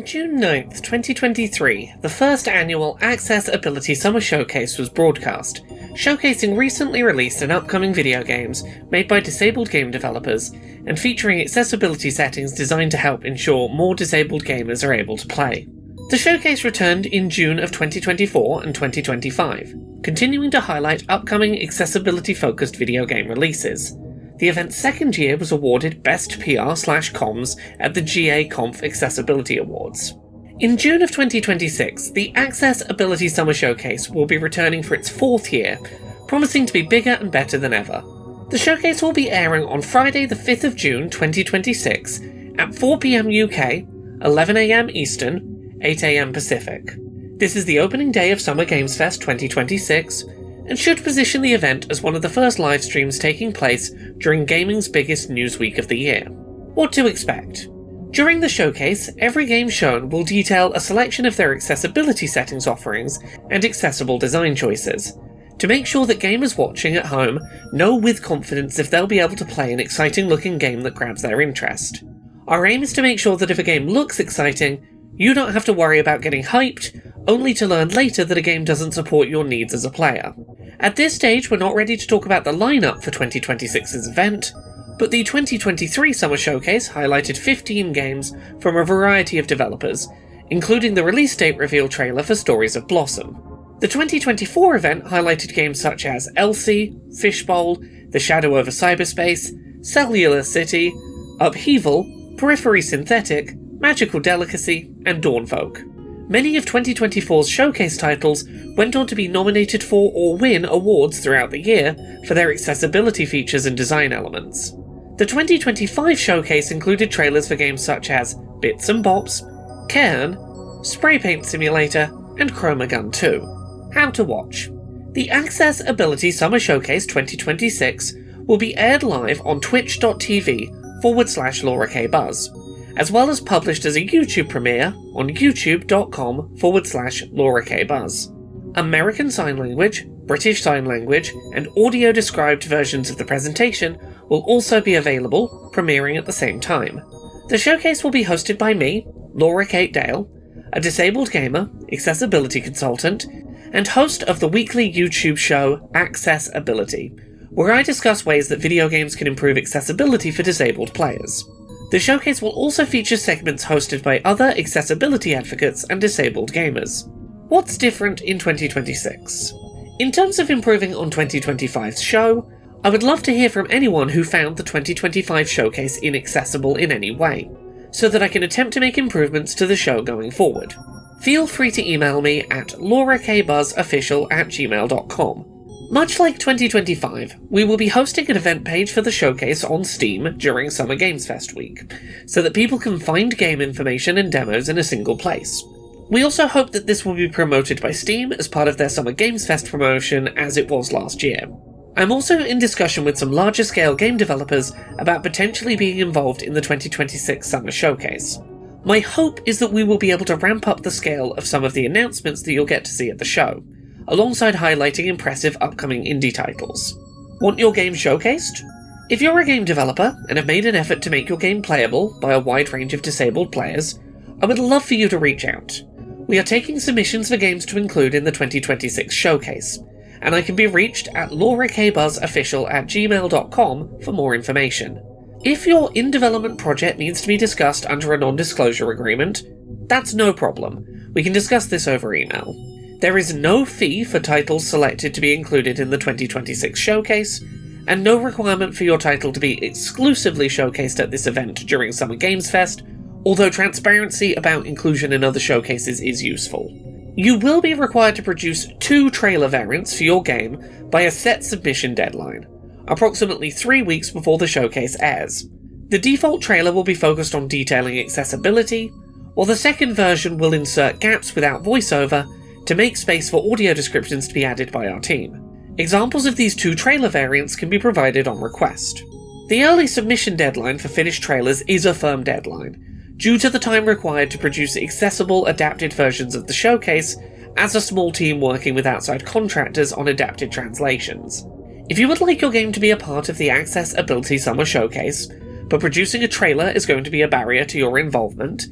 On June 9th, 2023, the first annual Accessibility Summer Showcase was broadcast, showcasing recently released and upcoming video games made by disabled game developers, and featuring accessibility settings designed to help ensure more disabled gamers are able to play. The showcase returned in June of 2024 and 2025, continuing to highlight upcoming accessibility-focused video game releases. The event's second year was awarded Best PR/Comms at the GA Conf Accessibility Awards. In June of 2026, the Accessibility Summer Showcase will be returning for its fourth year, promising to be bigger and better than ever. The showcase will be airing on Friday the 5th of June 2026 at 4 PM UK, 11 AM Eastern, 8 AM Pacific. This is the opening day of Summer Games Fest 2026, and should position the event as one of the first live streams taking place during gaming's biggest news week of the year. What to expect? During the showcase, every game shown will detail a selection of their accessibility settings offerings and accessible design choices, to make sure that gamers watching at home know with confidence if they'll be able to play an exciting looking game that grabs their interest. Our aim is to make sure that if a game looks exciting, you don't have to worry about getting hyped, only to learn later that a game doesn't support your needs as a player. At this stage, we're not ready to talk about the lineup for 2026's event, but the 2023 Summer Showcase highlighted 15 games from a variety of developers, including the release date reveal trailer for Stories of Blossom. The 2024 event highlighted games such as Elsie, Fishbowl, The Shadow over Cyberspace, Cellular City, Upheaval, Periphery Synthetic, Magical Delicacy, and Dawnfolk. Many of 2024's showcase titles went on to be nominated for or win awards throughout the year for their accessibility features and design elements. The 2025 showcase included trailers for games such as Bits and Bops, Cairn, Spray Paint Simulator, and Chromagun 2. How to watch. The Accessibility Summer Showcase 2026 will be aired live on twitch.tv/Laura K. Buzz, as well as published as a YouTube premiere on youtube.com/Laura K. Buzz. American Sign Language, British Sign Language, and audio-described versions of the presentation will also be available, premiering at the same time. The showcase will be hosted by me, Laura Kate Dale, a disabled gamer, accessibility consultant, and host of the weekly YouTube show Accessibility, where I discuss ways that video games can improve accessibility for disabled players. The showcase will also feature segments hosted by other accessibility advocates and disabled gamers. What's different in 2026? In terms of improving on 2025's show, I would love to hear from anyone who found the 2025 showcase inaccessible in any way, so that I can attempt to make improvements to the show going forward. Feel free to email me at laurakbuzzofficial@gmail.com. Much like 2025, we will be hosting an event page for the showcase on Steam during Summer Games Fest week, so that people can find game information and demos in a single place. We also hope that this will be promoted by Steam as part of their Summer Games Fest promotion as it was last year. I'm also in discussion with some larger scale game developers about potentially being involved in the 2026 Summer Showcase. My hope is that we will be able to ramp up the scale of some of the announcements that you'll get to see at the show, alongside highlighting impressive upcoming indie titles. Want your game showcased? If you're a game developer and have made an effort to make your game playable by a wide range of disabled players, I would love for you to reach out. We are taking submissions for games to include in the 2026 showcase, and I can be reached at laurakbuzzofficial@gmail.com for more information. If your in-development project needs to be discussed under a non-disclosure agreement, that's no problem. We can discuss this over email. There is no fee for titles selected to be included in the 2026 showcase, and no requirement for your title to be exclusively showcased at this event during Summer Games Fest, although transparency about inclusion in other showcases is useful. You will be required to produce 2 trailer variants for your game by a set submission deadline, approximately 3 weeks before the showcase airs. The default trailer will be focused on detailing accessibility, while the second version will insert gaps without voiceover to make space for audio descriptions to be added by our team. Examples of these 2 trailer variants can be provided on request. The early submission deadline for finished trailers is a firm deadline, due to the time required to produce accessible adapted versions of the showcase as a small team working with outside contractors on adapted translations. If you would like your game to be a part of the Accessibility Summer Showcase, but producing a trailer is going to be a barrier to your involvement,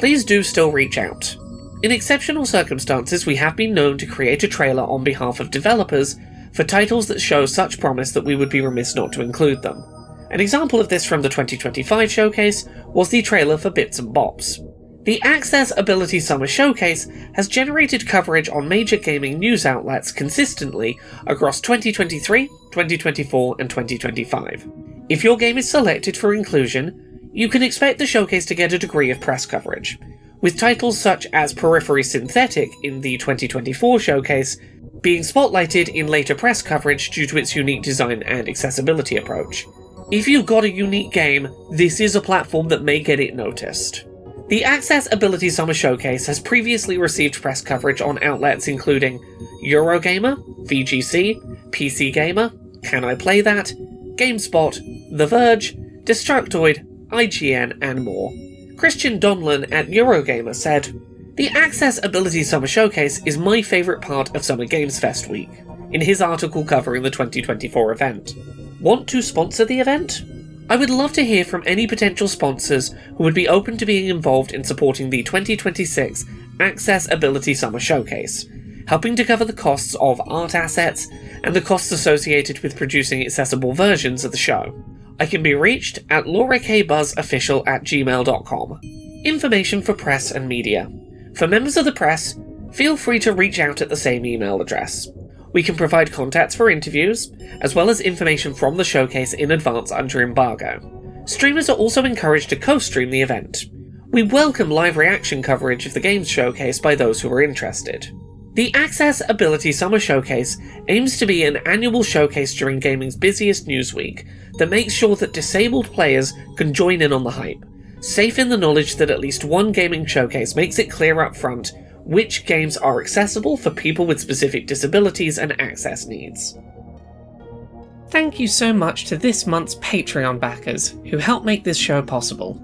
please do still reach out. In exceptional circumstances, we have been known to create a trailer on behalf of developers for titles that show such promise that we would be remiss not to include them. An example of this from the 2025 showcase was the trailer for Bits and Bops. The Access Ability Summer Showcase has generated coverage on major gaming news outlets consistently across 2023, 2024, and 2025. If your game is selected for inclusion, you can expect the showcase to get a degree of press coverage, with titles such as Periphery Synthetic in the 2024 showcase being spotlighted in later press coverage due to its unique design and accessibility approach. If you've got a unique game, this is a platform that may get it noticed. The Access Ability Summer Showcase has previously received press coverage on outlets including Eurogamer, VGC, PC Gamer, Can I Play That?, GameSpot, The Verge, Destructoid, IGN, and more. Christian Donlan at Eurogamer said, "The Access Ability Summer Showcase is my favourite part of Summer Games Fest week," in his article covering the 2024 event. Want to sponsor the event? I would love to hear from any potential sponsors who would be open to being involved in supporting the 2026 Access Ability Summer Showcase, helping to cover the costs of art assets and the costs associated with producing accessible versions of the show. I can be reached at laurakbuzzofficial@gmail.com. Information for press and media. For members of the press, feel free to reach out at the same email address. We can provide contacts for interviews, as well as information from the showcase in advance under embargo. Streamers are also encouraged to co-stream the event. We welcome live reaction coverage of the games showcase by those who are interested. The Access Ability Summer Showcase aims to be an annual showcase during gaming's busiest news week that makes sure that disabled players can join in on the hype, safe in the knowledge that at least one gaming showcase makes it clear up front which games are accessible for people with specific disabilities and access needs. Thank you so much to this month's Patreon backers who help make this show possible.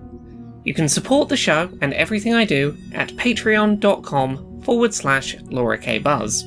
You can support the show and everything I do at patreon.com/LauraKBuzz.